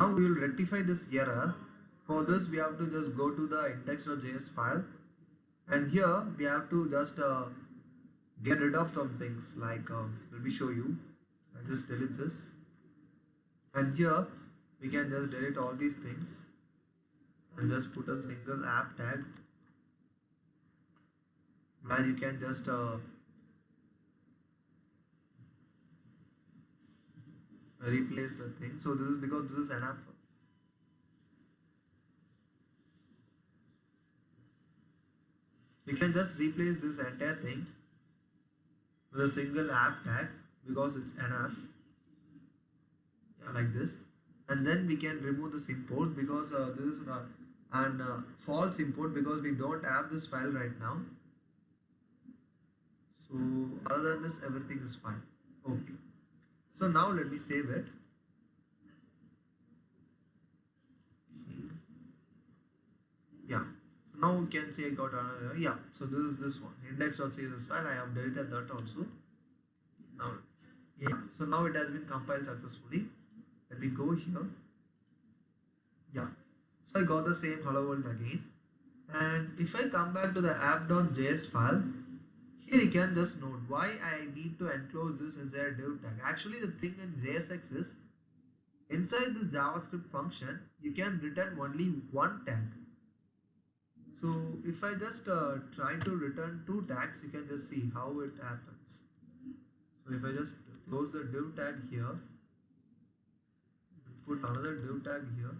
Now we will rectify this error. For this we have to just go to the index.js file, and here we have to just get rid of some things like let me show you. I just delete this, and here we can just delete all these things and just put a single app tag where you can just replace the thing. So this is because this is enough. You can just replace this entire thing with a single app tag because it's enough. Yeah, like this. And then we can remove this import because this is false import because we don't have this file right now. So other than this, everything is fine. Okay. So now let me save it. Okay. Yeah. So now we can say I got another. Yeah. So this is this one. Index.css file. I have deleted that also. Now, yeah. So now it has been compiled successfully. Let me go here. Yeah. So I got the same hello world again. And if I come back to the app.js file, here you can just note why I need to enclose this inside a div tag. Actually, the thing in JSX is inside this JavaScript function, you can return only one tag. So if I just try to return two tags, you can just see how it happens. So if I just close the div tag here, put another div tag here.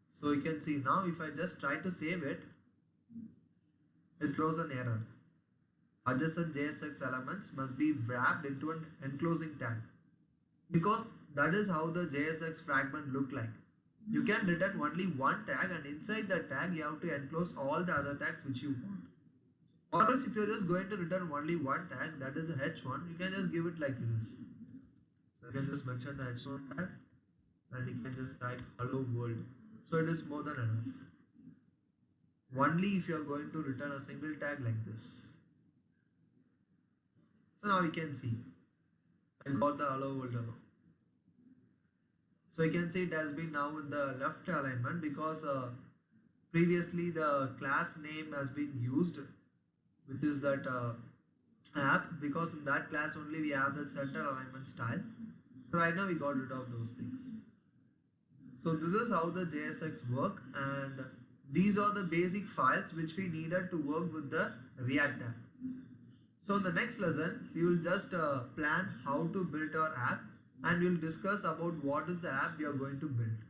So you can see now if I just try to save it, it throws an error. Adjacent JSX elements must be wrapped into an enclosing tag. Because that is how the JSX fragment look like. You can return only one tag, and inside that tag you have to enclose all the other tags which you want. Or else if you're just going to return only one tag, that is a h1, you can just give it like this. So you can just mention the h1 tag and you can just type hello world. So it is more than enough. Only if you are going to return a single tag like this. So now you can see I got the hello world alone. So you can see it has been now in the left alignment because previously the class name has been used, which is that app, because in that class only we have that center alignment style. So right now we got rid of those things. So this is how the JSX work, and these are the basic files which we needed to work with the React app. So in the next lesson, we will just plan how to build our app, and we will discuss about what is the app we are going to build.